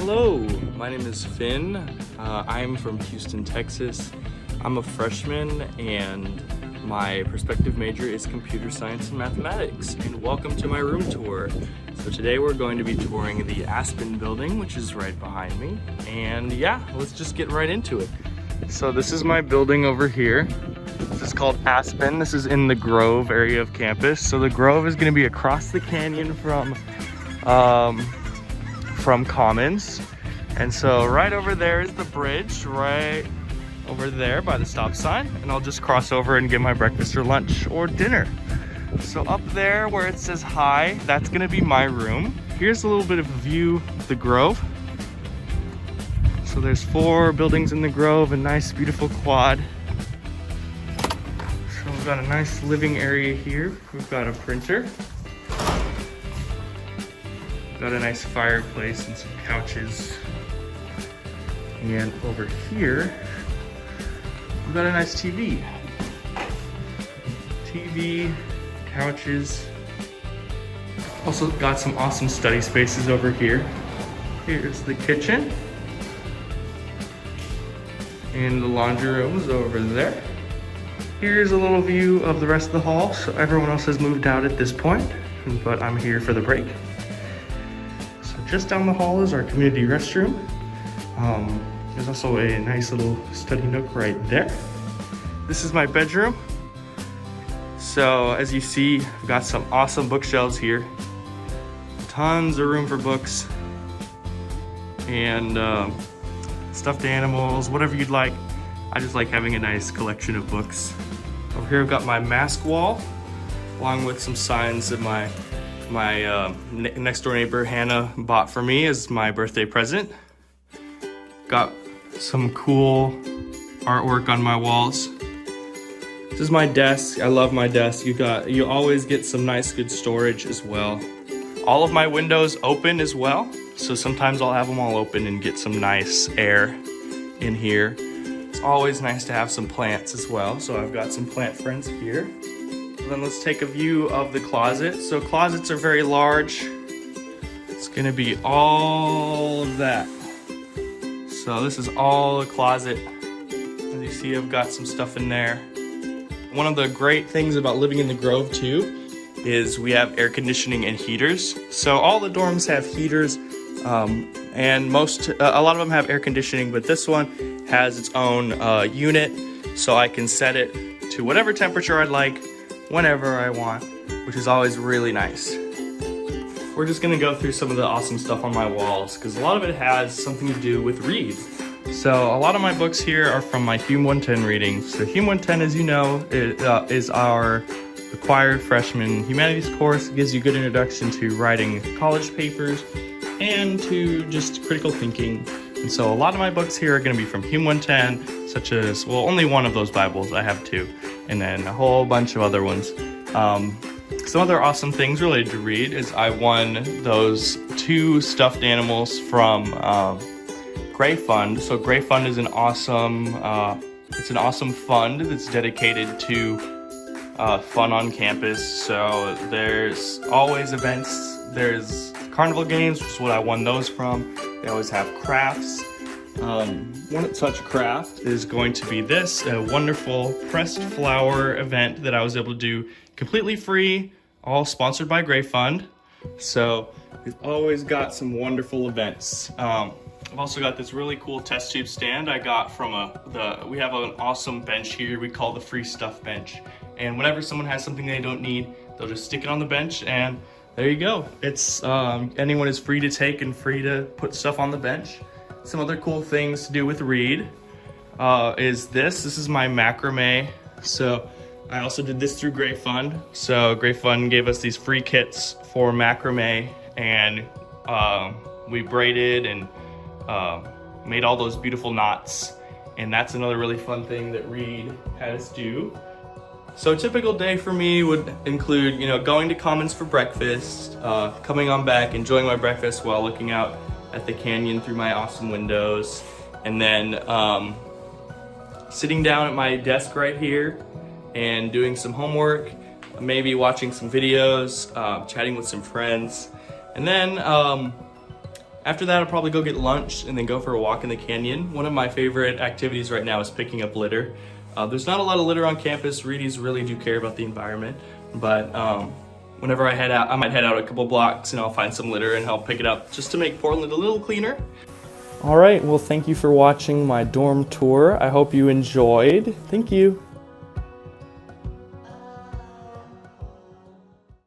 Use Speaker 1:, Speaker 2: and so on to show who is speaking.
Speaker 1: Hello, my name is Finn. I'm from Houston, Texas. I'm a freshman and my prospective major is computer science and mathematics. And welcome to my room tour. So today we're going to be touring the Aspen building, which is right behind me. And yeah, let's just get right into it. So this is my building over here. This is called Aspen. This is in the Grove area of campus. So the Grove is going to be across the canyon from Commons. And so right over there is the bridge, right over there by the stop sign. And I'll just cross over and get my breakfast or lunch or dinner. So up there where it says hi, that's going to be my room. Here's a little bit of a view of the Grove. So there's 4 buildings in the Grove, a nice beautiful quad. So we've got a nice living area here. We've got a printer. We've got a nice fireplace and some couches. And over here, we've got a nice TV. TV, couches. Also got some awesome study spaces over here. Here's the kitchen. And the laundry room is over there. Here's a little view of the rest of the hall. So everyone else has moved out at this point, but I'm here for the break. So just down the hall is our community restroom. There's also a nice little study nook right there. This is my bedroom. So as you see, I've got some awesome bookshelves here. Tons of room for books and stuffed animals, whatever you'd like. I just like having a nice collection of books. Over here I've got my mask wall, along with some signs that my next door neighbor Hannah bought for me as my birthday present. Got some cool artwork on my walls. This is my desk. I love my desk. You always get some nice good storage as well. All of my windows open as well, so sometimes I'll have them all open and get some nice air in here. It's always nice to have some plants as well, so I've got some plant friends here. Then let's take a view of the closet. So closets are very large. It's gonna be all of that. So this is all a closet. As you see, I've got some stuff in there. One of the great things about living in the Grove too is we have air conditioning and heaters. So all the dorms have heaters, and a lot of them have air conditioning, but this one has its own unit, so I can set it to whatever temperature I'd like, whenever I want, which is always really nice. We're just gonna go through some of the awesome stuff on my walls, because a lot of it has something to do with Reed. So a lot of my books here are from my Hume 110 readings. So Hume 110, as you know, is our required freshman humanities course. It gives you a good introduction to writing college papers and to just critical thinking. And so a lot of my books here are going to be from Hume 110, such as, well, only one of those Bibles. I have 2, and then a whole bunch of other ones. Some other awesome things related to Reed is I won those 2 stuffed animals from Gray Fund. So Gray Fund is an awesome fund that's dedicated to fun on campus. So there's always events. There's carnival games, which is what I won those from. They always have crafts. One such craft is going to be this, a wonderful pressed flower event that I was able to do completely free, all sponsored by Gray Fund. So we've always got some wonderful events. I've also got this really cool test tube stand I got from we have an awesome bench here we call the free stuff bench. And whenever someone has something they don't need, they'll just stick it on the bench and there you go. It's anyone is free to take and free to put stuff on the bench. Some other cool things to do with Reed is this is my macrame. So I also did this through Gray Fund. So Gray Fund gave us these free kits for macrame, and we braided and made all those beautiful knots. And that's another really fun thing that Reed had us do. So a typical day for me would include, going to Commons for breakfast, coming on back, enjoying my breakfast while looking out at the canyon through my awesome windows, and then sitting down at my desk right here and doing some homework, maybe watching some videos, chatting with some friends, and then After that, I'll probably go get lunch and then go for a walk in the canyon. One of my favorite activities right now is picking up litter. There's not a lot of litter on campus. Reedies really do care about the environment, but whenever I head out, I might head out a couple blocks and I'll find some litter and help pick it up just to make Portland a little cleaner. All right, well, thank you for watching my dorm tour. I hope you enjoyed. Thank you.